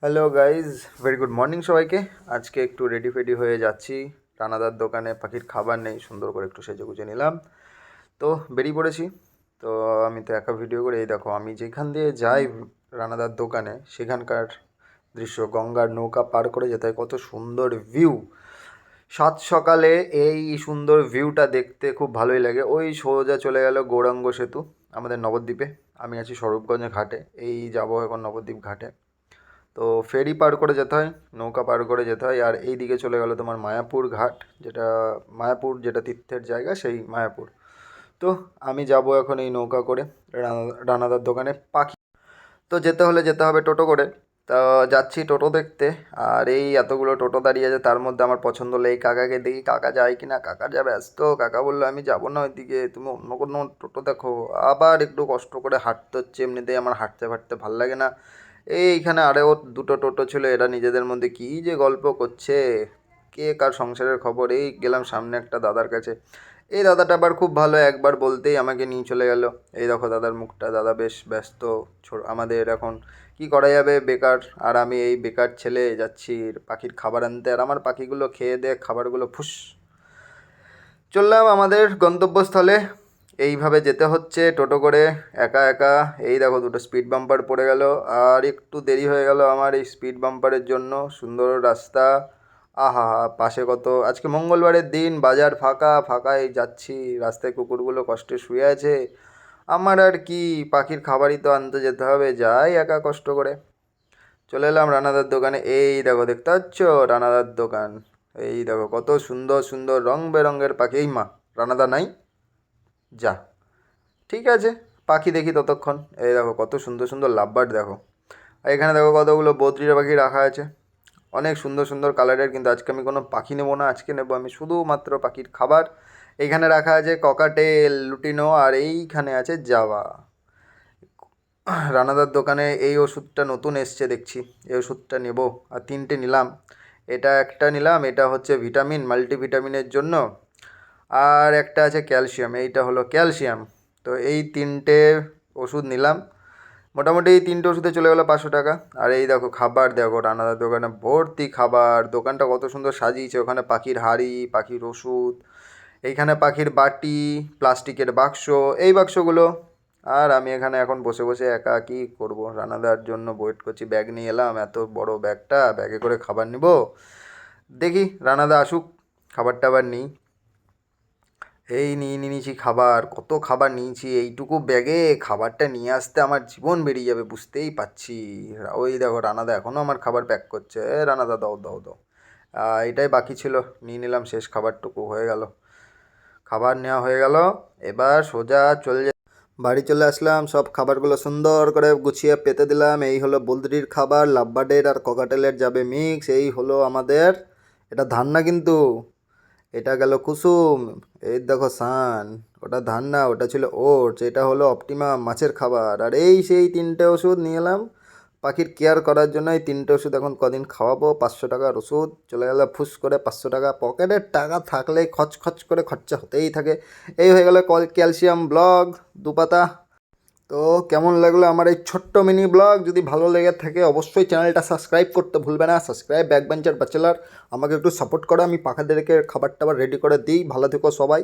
Hello guys, very good morning সবাইকে। আজকে একটু রেডি ফেডি হয়ে যাচ্ছি। রানাদার দোকানে পাখির খাবার নেই, সুন্দর করে একটু সেজে গুজে নিলাম, তো বেরিয়ে পড়েছি। তো আমি তো একা ভিডিও করে, এই দেখো আমি যেখান দিয়ে যাই রানাদার দোকানে, সেখানকার দৃশ্য, গঙ্গার নৌকা পার করে যেতে হয়, কত সুন্দর ভিউ। সাত সকালে এই সুন্দর ভিউটা দেখতে খুব ভালোই লাগে। ওই সোজা চলে গেল গৌরাঙ্গ সেতু আমাদের নবদ্বীপে। আমি আছি স্বরূপগঞ্জে ঘাটে, এই যাব এখন নবদ্বীপ ঘাটে। তো ফেরি পার করে যেতে হয়, নৌকা পার করে যেতে হয়। আর এই দিকে চলে গেল তোমার মায়াপুর ঘাট, যেটা মায়াপুর, যেটা তীর্থের জায়গা, সেই মায়াপুর। তো আমি যাব এখন এই নৌকা করে রানাদার দোকানে পাখি। তো যেতে হলে যেতে হবে টোটো করে। তা যাচ্ছি টোটো দেখতে। আর এই এতগুলো টোটো দাঁড়িয়ে আছে, তার মধ্যে আমার পছন্দ হলো এই কাকাকে দেখি, কাকা যায় কি না। কাকা যা ব্যস্ত, কাকা বললো আমি যাবো না ওইদিকে, তুমি অন্য কোনো টোটো দেখো। আবার একটু কষ্ট করে হাঁটতে হচ্ছে, এমনিতেই আমার হাঁটতে ফাটতে ভাল লাগে না। এইখানে আরও দুটো টোটো ছিল, এরা নিজেদের মধ্যে কী যে গল্প করছে, কে কার সংসারের খবর। এই গেলাম সামনে একটা দাদার কাছে। এই দাদাটা আবার খুব ভালো, একবার বলতেই আমাকে নিয়ে চলে গেল। এই দেখো দাদার মুখটা, দাদা বেশ ব্যস্ত। আমাদের এখন কি করা যাবে, বেকার। আর আমি এই বেকার ছেলে যাচ্ছি পাখির খাবার আনতে, আর আমার পাখিগুলো খেয়ে দেয়ে খাবারগুলো ফুস। চললাম আমাদের গন্তব্যস্থলে। এইভাবে যেতে হচ্ছে টোটো করে, একা একা। এই দেখো দুটো স্পিড বাম্পার পড়ে গেল, আর একটু দেরি হয়ে গেল আমার এই স্পিড বাম্পারের জন্য। সুন্দর রাস্তা, আহা হা, পাশে কত, আজকে মঙ্গলবারের দিন, বাজার ফাঁকা ফাঁকাই যাচ্ছি। রাস্তায় কুকুরগুলো কষ্টে শুয়ে আছে। আমার আর কি, পাখির খাবারই তো আনতে যেতে হবে, যাই একা কষ্ট করে। চলে এলাম রানাদার দোকানে। এই দেখো, দেখতে পাচ্ছ রানাদার দোকান। এই দেখো কত সুন্দর সুন্দর রং বেরঙের পাখি। এই মা, রানাদা নাই, যা, ঠিক আছে, পাখি দেখি ততক্ষণ। এই দেখো কত সুন্দর সুন্দর লাভবার্ড দেখো। আর এখানে দেখো কতগুলো বদ্রিরা পাখি রাখা আছে, অনেক সুন্দর সুন্দর কালারের। কিন্তু আজকে আমি কোনো পাখি নেবো না, আজকে নেবো আমি শুধুমাত্র পাখির খাবার। এইখানে রাখা আছে ককাটেল, লুটিনো, আর এইখানে আছে জাভা। রানাদার দোকানে এই ওষুধটা নতুন এসছে দেখছি, এই ওষুধটা নেব। আর তিনটে নিলাম, এটা একটা নিলাম, এটা হচ্ছে ভিটামিন, মাল্টিভিটামিনের জন্য। আর একটা আছে ক্যালসিয়াম, এইটা হলো ক্যালসিয়াম। তো এই তিনটে ওষুধ নিলাম। মোটামুটি এই তিনটে ওষুধে চলে গেলো 500 টাকা। আর এই দেখো খাবার, দেখো রানাদার দোকানে ভর্তি খাবার। দোকানটা কত সুন্দর সাজিয়েছে, ওখানে পাখির হাঁড়ি, পাখির ওষুধ, এইখানে পাখির বাটি, প্লাস্টিকের বাক্স, এই বাক্সগুলো। আর আমি এখানে এখন বসে বসে একা কী করব, রানাদার জন্য ওয়েট করছি। ব্যাগ নিয়ে এলাম, এত বড় ব্যাগটা, ব্যাগে করে খাবার নিব। দেখি রানাদা আসুক, খাবার টাবার নিই। এই নিয়ে নিয়েছি খাবার, কত খাবার নিয়েছি এইটুকু ব্যাগে। খাবারটা নিয়ে আসতে আমার জীবন বেরিয়ে যাবে, বুঝতেই পারছি। ওই দেখো রানাদা এখনও আমার খাবার প্যাক করছে। রানাদা দাও দাও দাও। এটাই বাকি ছিল, নিয়ে নিলাম, শেষ খাবারটুকু হয়ে গেল। খাবার নেওয়া হয়ে গেল, এবার সোজা বাড়ি চলে আসলাম। সব খাবারগুলো সুন্দর করে গুছিয়ে পেতে দিলাম। এই হলো বলদ্রির খাবার, লাভবার্ডের আর ককাটেলের যাবে মিক্স। এই হলো আমাদের, এটা ধান না কিন্তু, এটা গেল কুসুম। এই দেখো সান, ওটা ধান না, ওটা ছিল ওটস। এটা হলো অপটিমাম, মাছের খাবার। আর এই সেই তিনটে ওষুধ নিয়ে এলাম পাখির কেয়ার করার জন্য। এই তিনটে ওষুধ এখন কদিন খাওয়াবো। 500 টাকার ওষুধ চলে গেল ফুস করে। 500 টাকা, পকেটের টাকা থাকলে খচ খচ করে খরচা হতেই থাকে। এই হয়ে গেল ক্যালসিয়াম ব্লগ দুপাতা। তো কেমন লাগলো আমার এই ছোট্ট মিনি ব্লগ? যদি ভালো লেগে থাকে অবশ্যই চ্যানেলটা সাবস্ক্রাইব করতে ভুলবে না। সাবস্ক্রাইব ব্যাকবেঞ্চার ব্যাচেলার, আমাকে একটু সাপোর্ট করো, আমি পাখাদেরকে খাবার টাবার রেডি করে দিই। ভালো থেকো সবাই।